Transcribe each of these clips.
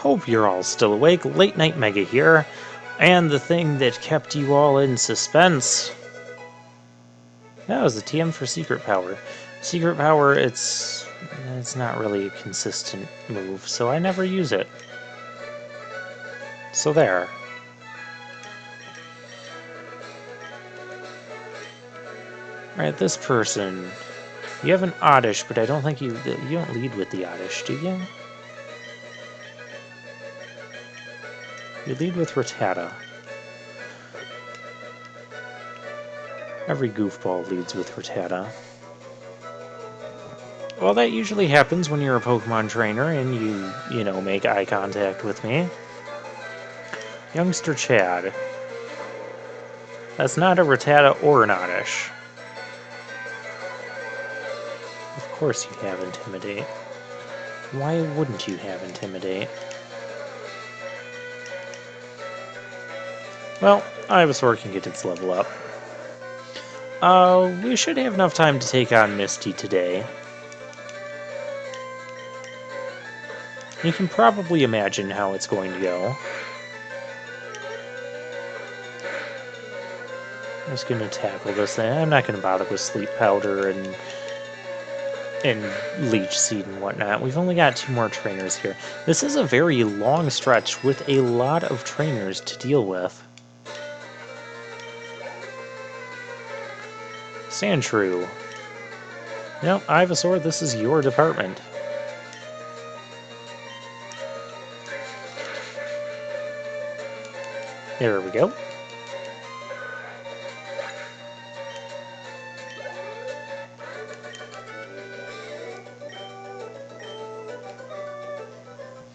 Hope you're all still awake. Late Night Mega here, and the thing that kept you all in suspense. That was the TM for Secret Power. Secret Power, it's not really a consistent move, so I never use it. So there. Alright, this person. You have an Oddish, but I don't think you don't lead with the Oddish, do you? You lead with Rattata. Every goofball leads with Rattata. Well, that usually happens when you're a Pokemon trainer and you know, make eye contact with me. Youngster Chad. That's not a Rattata or an Oddish. Of course you have Intimidate. Why wouldn't you have Intimidate? Well, Ivysaur can get its level up. We should have enough time to take on Misty today. You can probably imagine how it's going to go. I'm just going to tackle this thing. I'm not going to bother with Sleep Powder and Leech Seed and whatnot. We've only got 2 more trainers here. This is a very long stretch with a lot of trainers to deal with. Sandshrew. No, Ivysaur, this is your department. There we go.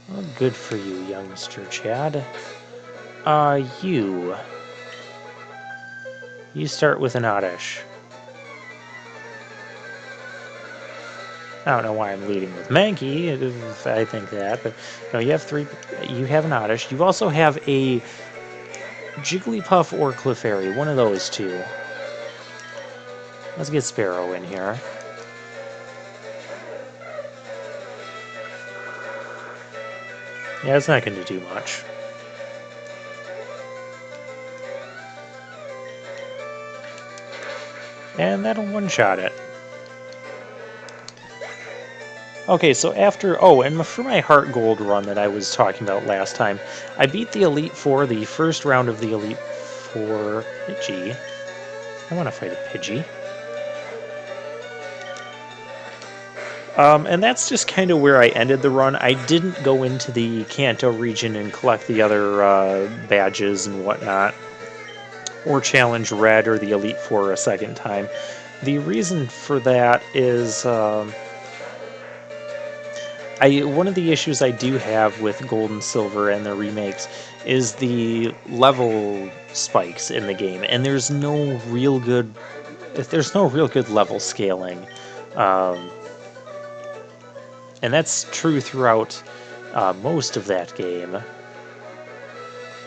Well, good for you, youngster Chad. You start with an Oddish. I don't know why I'm leading with Mankey, if I think that, but no, you have 3. You have an Oddish. You also have a Jigglypuff or Clefairy, one of those 2. Let's get Sparrow in here. Yeah, it's not going to do much. And that'll one-shot it. Okay, so after... Oh, and for my Heart Gold run that I was talking about last time, I beat the Elite Four, the first round of the Elite Four... Pidgey. I want to fight a Pidgey. And that's just kind of where I ended the run. I didn't go into the Kanto region and collect the other badges and whatnot, or challenge Red or the Elite Four a second time. The reason for that is... one of the issues I do have with Gold and Silver and the remakes is the level spikes in the game, and there's no real good level scaling, and that's true throughout most of that game.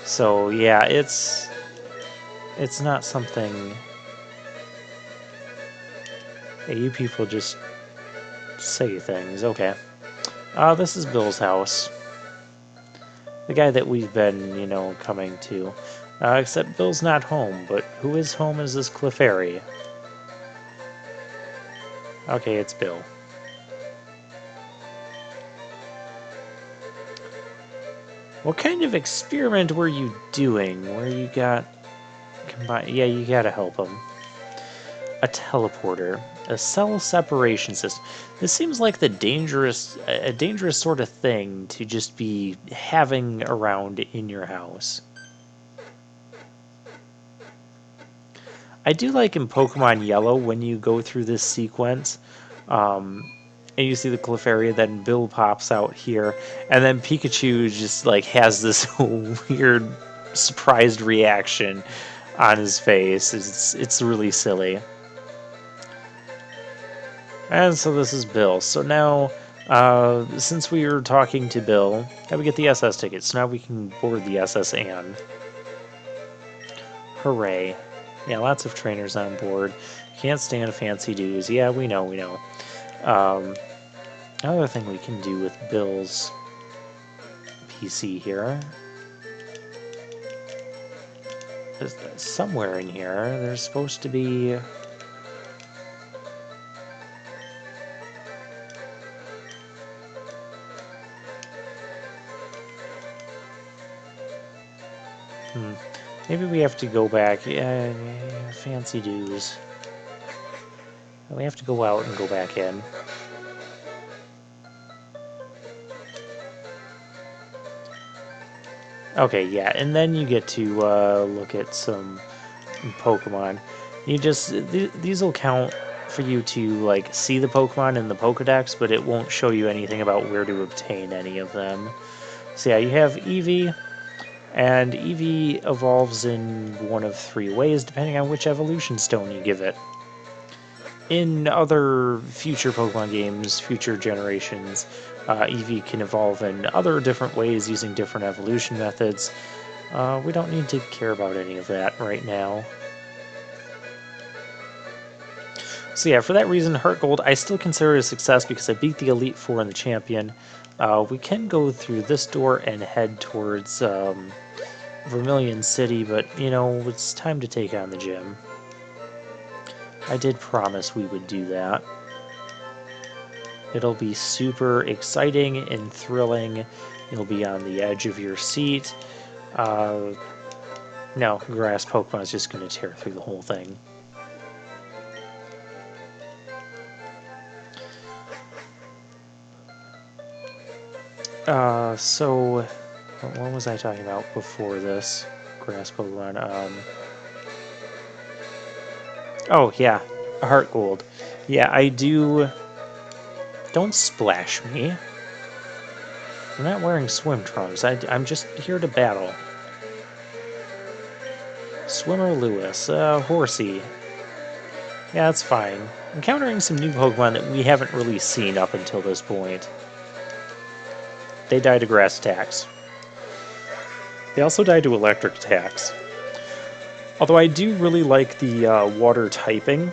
So yeah, it's not something. Hey, you people just say things, okay. This is Bill's house. The guy that we've been, you know, coming to. Except Bill's not home, but who is home is this Clefairy. Okay, it's Bill. What kind of experiment were you doing where you got... Yeah, you gotta help him. A teleporter. A cell separation system. This seems like a dangerous sort of thing to just be having around in your house. I do like in Pokemon Yellow when you go through this sequence, and you see the Clefairy, then Bill pops out here, and then Pikachu just like has this weird surprised reaction on his face. It's really silly. And so this is Bill. So now, since we were talking to Bill, now we get the SS ticket. So now we can board the SS Anne. Hooray. Yeah, lots of trainers on board. Can't stand fancy dues. Yeah, we know. Another thing we can do with Bill's NPC here. Somewhere in here, there's supposed to be... Maybe we have to go back. Yeah, fancy dues. We have to go out and go back in. Okay, yeah, and then you get to look at some Pokemon. You just... These will count for you to, like, see the Pokemon in the Pokedex, but it won't show you anything about where to obtain any of them. So yeah, you have Eevee. And Eevee evolves in one of 3 ways, depending on which evolution stone you give it. In other future Pokemon games, future generations, Eevee can evolve in other different ways using different evolution methods. We don't need to care about any of that right now. So yeah, for that reason, Heart Gold, I still consider it a success because I beat the Elite Four in the Champion. We can go through this door and head towards Vermilion City, but, you know, it's time to take on the gym. I did promise we would do that. It'll be super exciting and thrilling. You'll be on the edge of your seat. No, Grass Pokemon is just going to tear through the whole thing. So, what was I talking about before this? Grass Pokemon, Oh, yeah, Heart Gold. Yeah, I do... Don't splash me. I'm not wearing swim trunks. I'm just here to battle. Swimmer Lewis. Horsey. Yeah, that's fine. Encountering some new Pokemon that we haven't really seen up until this point. They die to grass attacks. They also die to electric attacks. Although I do really like the water typing,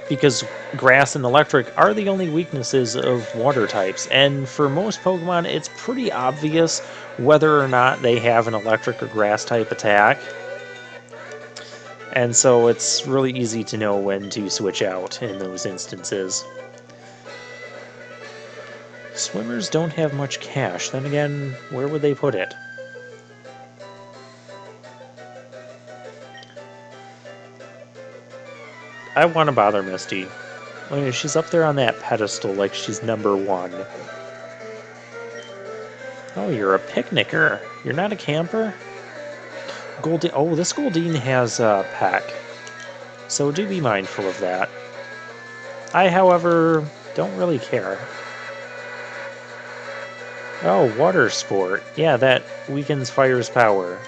because grass and electric are the only weaknesses of water types, and for most Pokemon it's pretty obvious whether or not they have an electric or grass type attack. And so it's really easy to know when to switch out in those instances. Swimmers don't have much cash. Then again, where would they put it? I want to bother Misty. I mean, she's up there on that pedestal like she's #1. Oh, you're a picnicker. You're not a camper? Goldeen. Oh, this Goldeen has a pack. So do be mindful of that. I, however, don't really care. Oh, water sport. Yeah, that weakens fire's power.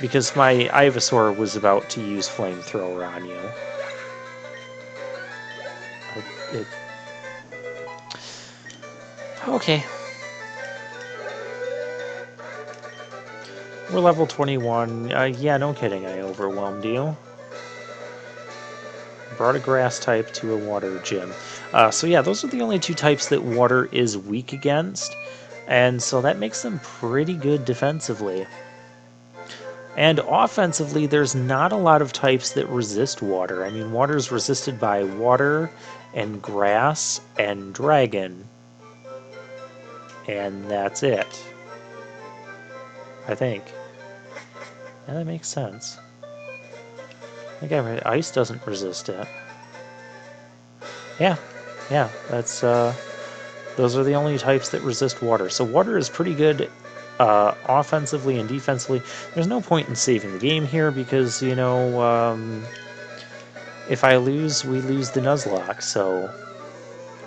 Because my Ivysaur was about to use Flamethrower on you. Okay. We're level 21. Yeah, no kidding, I overwhelmed you. Brought a grass type to a water gym. So yeah, those are the only 2 types that water is weak against. And so that makes them pretty good defensively. And offensively, there's not a lot of types that resist water. I mean, water is resisted by water and grass and dragon. And that's it. I think. Yeah, that makes sense. I think I read ice doesn't resist it. Yeah, that's those are the only types that resist water. So water is pretty good offensively and defensively. There's no point in saving the game here because, you know, if I lose, we lose the Nuzlocke. So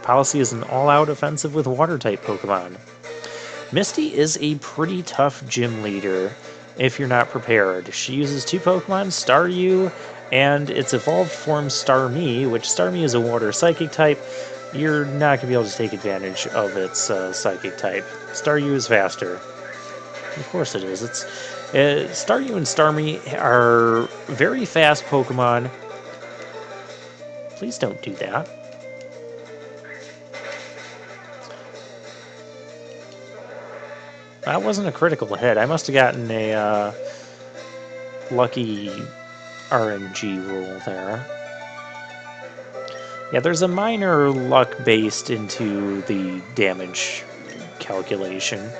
policy is an all-out offensive with water-type Pokemon. Misty is a pretty tough gym leader if you're not prepared. She uses 2 Pokemon, Staryu, and its evolved form Starmie, which Starmie is a water psychic type. You're not going to be able to take advantage of its psychic type. Staryu is faster. Of course it is. Staryu and Starmie are very fast Pokemon. Please don't do that. That wasn't a critical hit. I must have gotten a lucky RNG roll there. Yeah, there's a minor luck based into the damage calculation.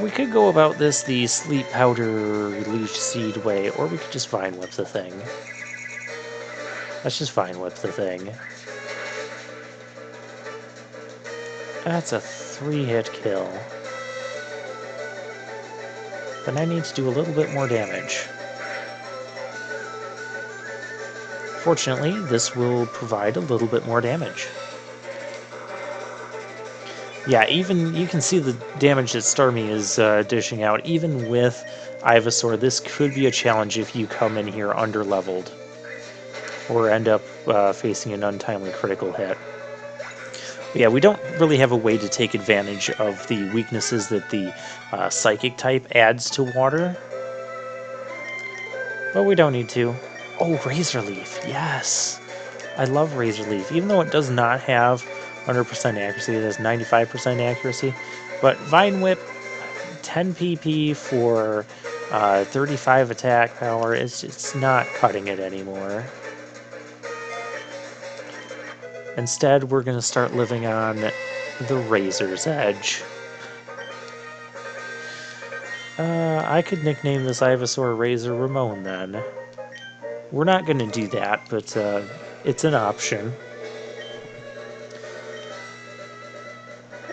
We could go about this the sleep powder leash seed way, or we could just vine whip the thing. Let's just vine whip the thing. That's a 3-hit kill. Then I need to do a little bit more damage. Fortunately, this will provide a little bit more damage. Yeah, even you can see the damage that Starmie is dishing out. Even with Ivysaur, this could be a challenge if you come in here under-leveled. Or end up facing an untimely critical hit. But yeah, we don't really have a way to take advantage of the weaknesses that the Psychic type adds to water. But we don't need to. Oh, Razor Leaf, yes! I love Razor Leaf, even though it does not have 100% accuracy, it has 95% accuracy. But Vine Whip, 10 PP for 35 attack power, it's not cutting it anymore. Instead, we're going to start living on the Razor's Edge. I could nickname this Ivysaur Razor Ramon then. We're not going to do that, but it's an option.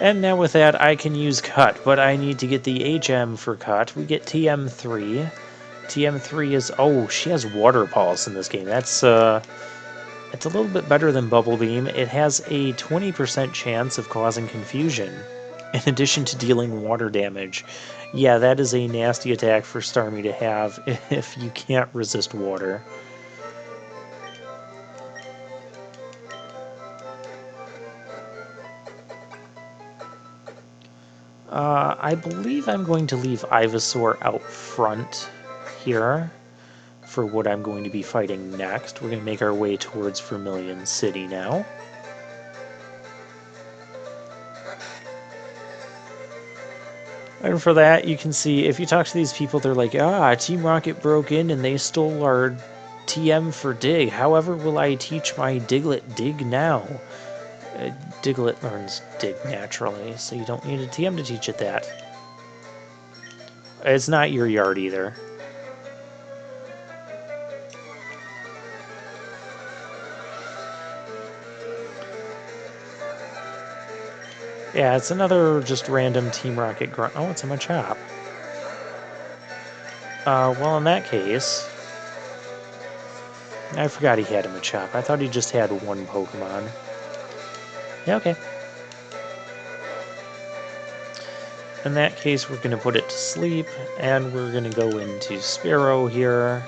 And now with that, I can use Cut, but I need to get the HM for Cut. We get TM3. TM3 is... Oh, she has Water Pulse in this game. That's... It's a little bit better than Bubble Beam. It has a 20% chance of causing confusion, in addition to dealing water damage. Yeah, that is a nasty attack for Starmie to have if you can't resist water. I believe I'm going to leave Ivysaur out front here for what I'm going to be fighting next. We're going to make our way towards Vermilion City now. And for that, you can see, if you talk to these people, they're like, Team Rocket broke in and they stole our TM for Dig. However will I teach my Diglett Dig now? Diglett learns Dig naturally, so you don't need a TM to teach it that. It's not your yard either. Yeah, it's another just random Team Rocket grunt. Oh, it's in my chop. Well, in that case... I forgot he had a Machop. I thought he just had one Pokemon. Yeah, okay. In that case, we're going to put it to sleep, and we're going to go into Sparrow here.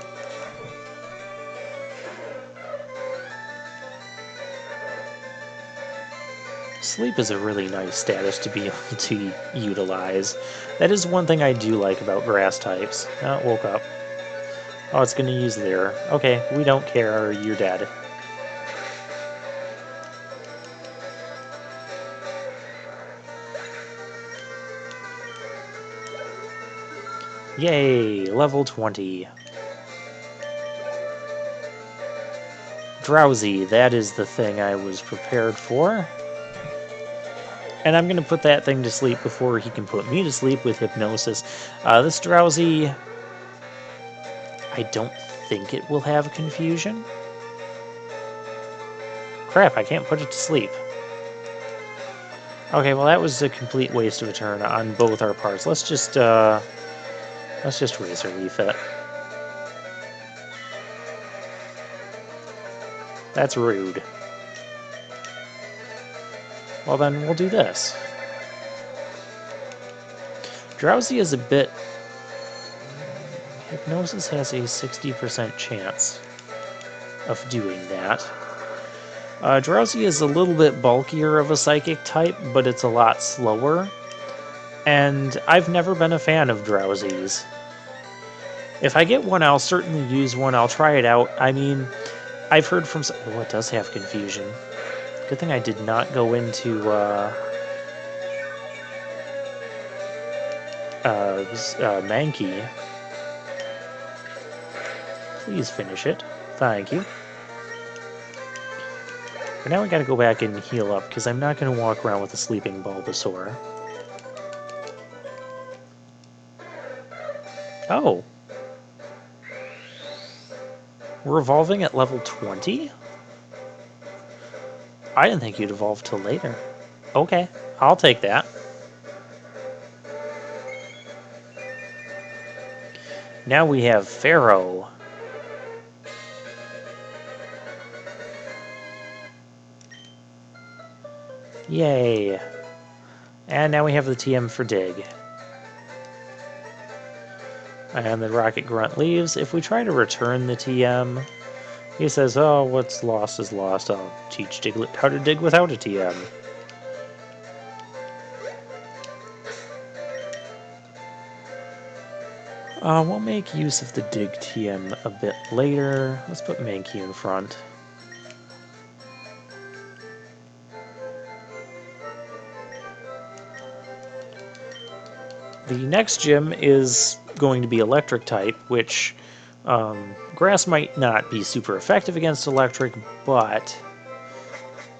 Sleep is a really nice status to be able to utilize. That is one thing I do like about grass types. Oh, it woke up. Oh, it's going to use Leer. Okay, we don't care, you're dead. Yay, level 20. Drowsy, that is the thing I was prepared for. And I'm going to put that thing to sleep before he can put me to sleep with Hypnosis. This Drowsy, I don't think it will have Confusion. Crap, I can't put it to sleep. Okay, well that was a complete waste of a turn on both our parts. Let's just Razor Leaf it. That's rude. Well then, we'll do this. Drowsy is a bit... Hypnosis has a 60% chance of doing that. Drowsy is a little bit bulkier of a Psychic type, but it's a lot slower. And I've never been a fan of Drowsies. If I get one, I'll certainly use one. I'll try it out. I mean, I've heard from... Oh, it does have Confusion. Good thing I did not go into Mankey. Please finish it. Thank you. But now we gotta go back and heal up, because I'm not gonna walk around with a sleeping Bulbasaur. Oh. We're evolving at level 20? I didn't think you'd evolve till later. Okay, I'll take that. Now we have Pharaoh. Yay. And now we have the TM for Dig. And the Rocket Grunt leaves. If we try to return the TM, he says, oh, what's lost is lost. I'll teach Diglett how to dig without a TM. We'll make use of the Dig TM a bit later. Let's put Mankey in front. The next gym is going to be Electric type, which Grass might not be super effective against Electric, but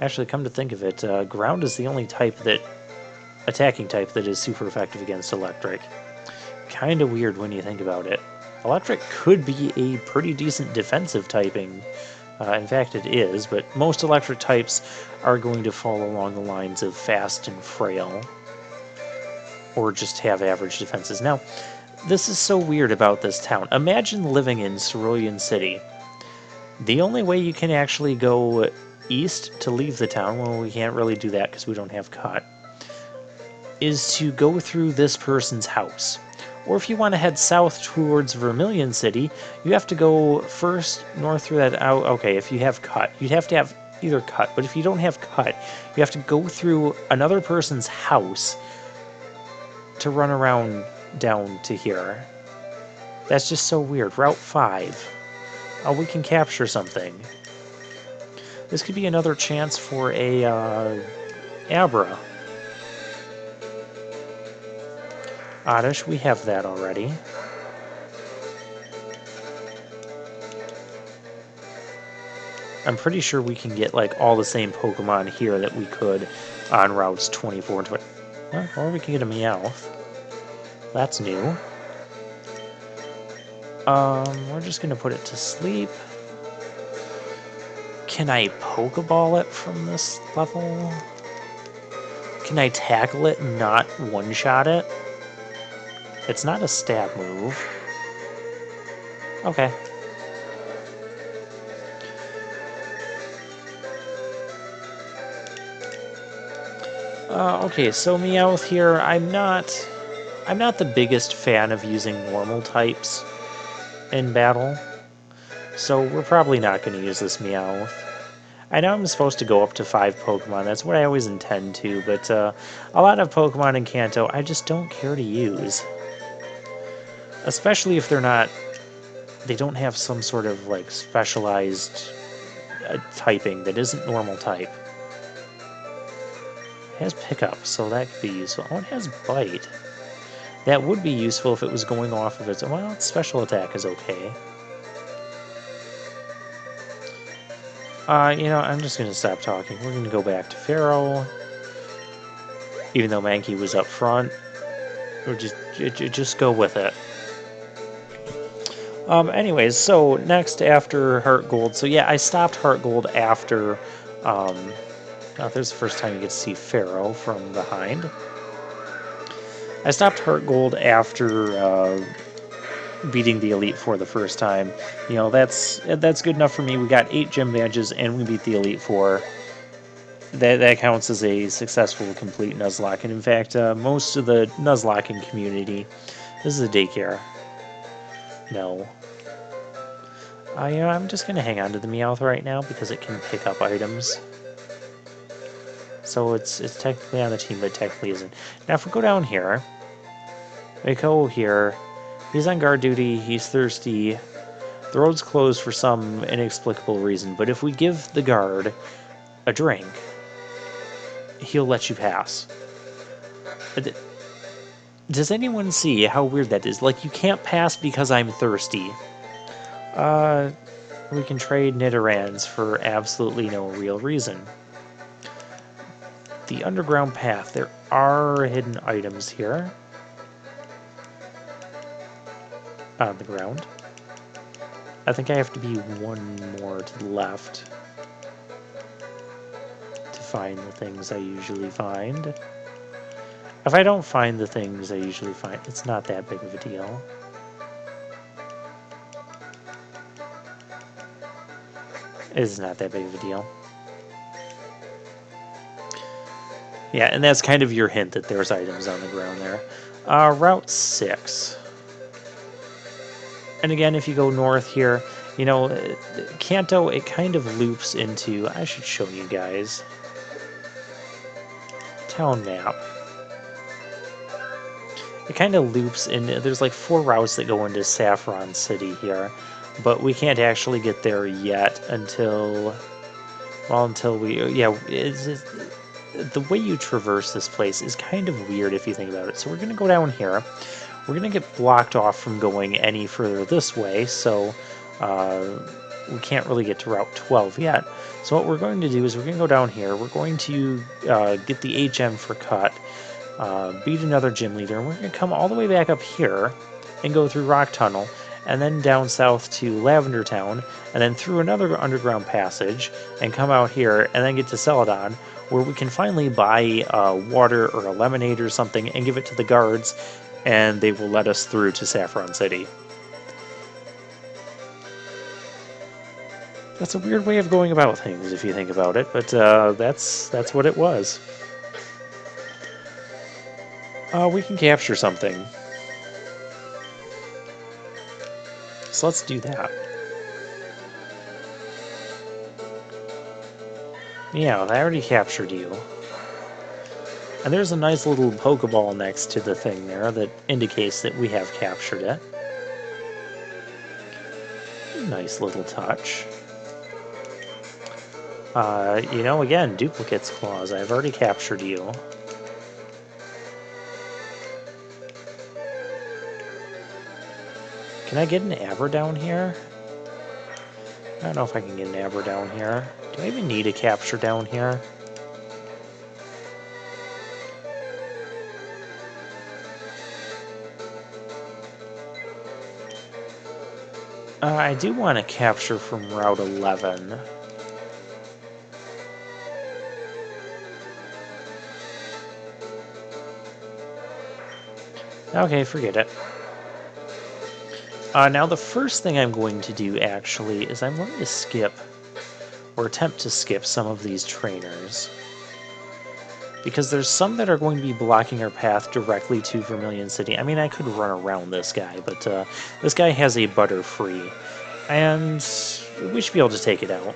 actually, come to think of it, Ground is the only attacking type that is super effective against Electric. Kind of weird when you think about it. Electric could be a pretty decent defensive typing. In fact, it is, but most Electric types are going to fall along the lines of fast and frail, or just have average defenses. Now, this is so weird about this town. Imagine living in Cerulean City. The only way you can actually go east to leave the town, well, we can't really do that because we don't have cut, is to go through this person's house. Or if you want to head south towards Vermilion City, you have to go first north through that out. Okay, if you have cut, you'd have to have either cut, but if you don't have cut, you have to go through another person's house to run around down to here. That's just so weird. Route 5. Oh, we can capture something. This could be another chance for a Abra. Oddish, we have that already. I'm pretty sure we can get like all the same Pokemon here that we could on routes 24 and 20. Or we can get a Meowth. That's new. We're just gonna put it to sleep. Can I Pokeball it from this level? Can I tackle it and not one-shot it? It's not a stab move. Okay. Okay, so Meowth here, I'm not the biggest fan of using normal types in battle, so we're probably not going to use this Meowth. I know I'm supposed to go up to 5 Pokemon, that's what I always intend to, but a lot of Pokemon in Kanto I just don't care to use. Especially if they don't have some sort of like specialized typing that isn't normal type. It has Pickup, so that could be useful. Oh, it has Bite. That would be useful if it was going off of its... Well, its special attack is okay. You know, I'm just going to stop talking. We're going to go back to Pharaoh. Even though Mankey was up front. We'll just go with it. Anyways, so next after Heart Gold. So yeah, I stopped Heart Gold after... there's the first time you get to see Pharaoh from behind. I stopped Heart Gold after beating the Elite Four the first time. You know, that's good enough for me. We got 8 gym badges and we beat the Elite Four. That counts as a successful complete Nuzlocke. And in fact, most of the Nuzlocking community... This is a daycare. No. You know, I'm just going to hang on to the Meowth right now because it can pick up items. So it's technically on the team, but technically isn't. Now, if we go down here, we go here. He's on guard duty. He's thirsty. The road's closed for some inexplicable reason, but if we give the guard a drink, he'll let you pass. Does anyone see how weird that is? Like, you can't pass because I'm thirsty. We can trade Nidorans for absolutely no real reason. The underground path. There are hidden items here. On the ground. I think I have to be one more to the left to find the things I usually find. If I don't find the things I usually find, it's not that big of a deal. It's not that big of a deal. Yeah, and that's kind of your hint that there's items on the ground there. Route 6. And again, if you go north here, you know, Kanto, it kind of loops into... I should show you guys. Town map. It kind of loops in. There's like 4 routes that go into Saffron City here, but we can't actually get there yet until, well, until we, yeah, the way you traverse this place is kind of weird if you think about it. So we're going to go down here. We're going to get blocked off from going any further this way, so we can't really get to Route 12 yet. So what we're going to do is we're going to go down here. We're going to get the HM for cut. Beat another gym leader, and we're going to come all the way back up here and go through Rock Tunnel, and then down south to Lavender Town, and then through another underground passage, and come out here, and then get to Celadon, where we can finally buy water or a lemonade or something and give it to the guards, and they will let us through to Saffron City. That's a weird way of going about things if you think about it, but that's what it was. We can capture something. So let's do that. Yeah, I already captured you. And there's a nice little Pokeball next to the thing there that indicates that we have captured it. Nice little touch. You know, again, Duplicate's Claws. I've already captured you. Can I get an Aber down here? I don't know if I can get an Aber down here. Do I even need a capture down here? I do want to capture from Route 11. Okay, forget it. Now the first thing I'm going to do, actually, is I'm going to skip, or attempt to skip, some of these trainers. Because there's some that are going to be blocking our path directly to Vermilion City. I mean, I could run around this guy, but this guy has a Butterfree, and we should be able to take it out.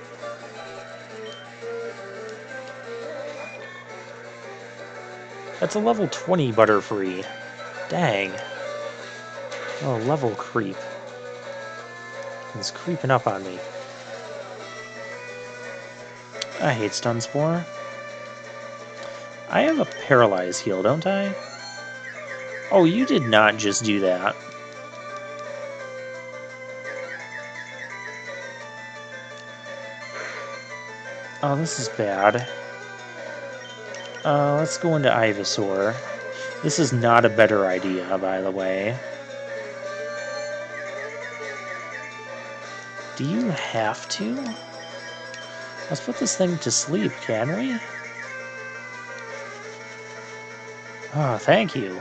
That's a level 20 Butterfree. Dang. Oh, level creep. It's creeping up on me. I hate Stun Spore. I have a Paralyze heal, don't I? Oh, you did not just do that. Oh, this is bad. Let's go into Ivysaur. This is not a better idea, by the way. Do you have to? Let's put this thing to sleep, can we? Oh, thank you.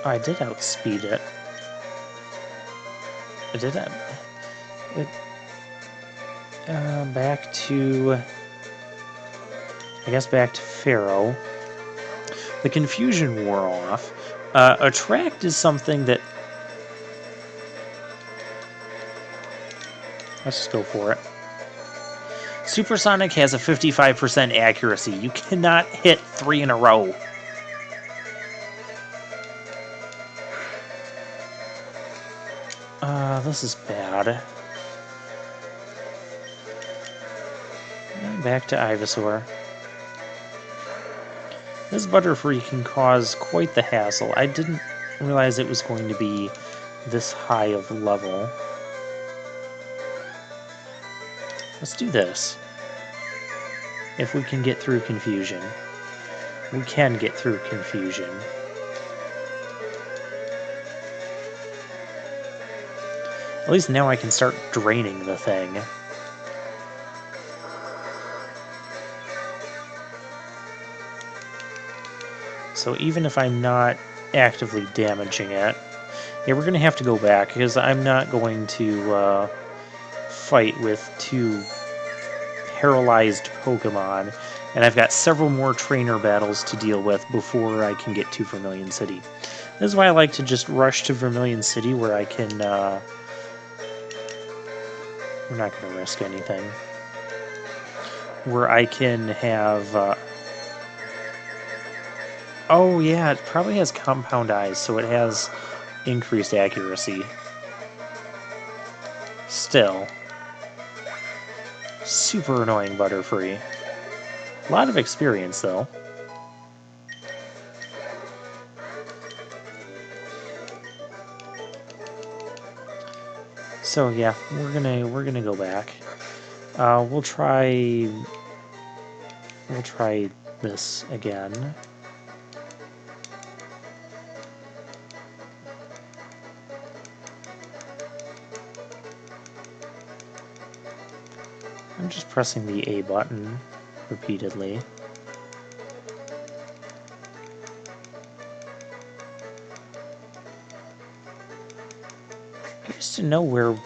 Oh, I did outspeed it. I did that. Back to... I guess back to Pharaoh. The confusion wore off. Attract is something that... Let's just go for it. Supersonic has a 55% accuracy. You cannot hit 3 in a row. This is bad. Back to Ivysaur. This Butterfree can cause quite the hassle. I didn't realize it was going to be this high of level. Let's do this. If we can get through confusion. We can get through confusion. At least now I can start draining the thing. So even if I'm not actively damaging it, yeah, we're going to have to go back, because I'm not going to fight with 2 paralyzed Pokemon, and I've got several more trainer battles to deal with before I can get to Vermilion City. This is why I like to just rush to Vermilion City, where I can... we're not going to risk anything. Where I can have... oh yeah, it probably has compound eyes, so it has increased accuracy. Still. Super annoying Butterfree. A lot of experience, though. So yeah, we're gonna go back. We'll try this again. I'm just pressing the A button repeatedly. I used to know where...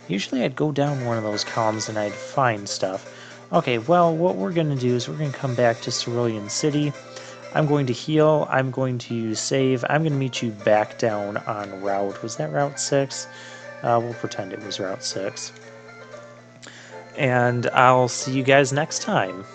usually I'd go down one of those columns and I'd find stuff. Okay, well, what we're going to do is we're going to come back to Cerulean City. I'm going to heal. I'm going to save. I'm going to meet you back down on Route... was that Route 6? We'll pretend it was Route 6. And I'll see you guys next time.